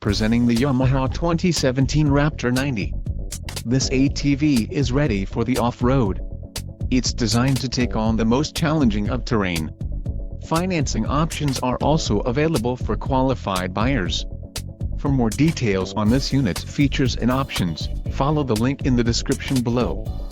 Presenting the Yamaha 2017 Raptor 90. This ATV is ready for the off-road. It's designed to take on the most challenging of terrain. Financing options are also available for qualified buyers. For more details on this unit, features and options, follow the link in the description below.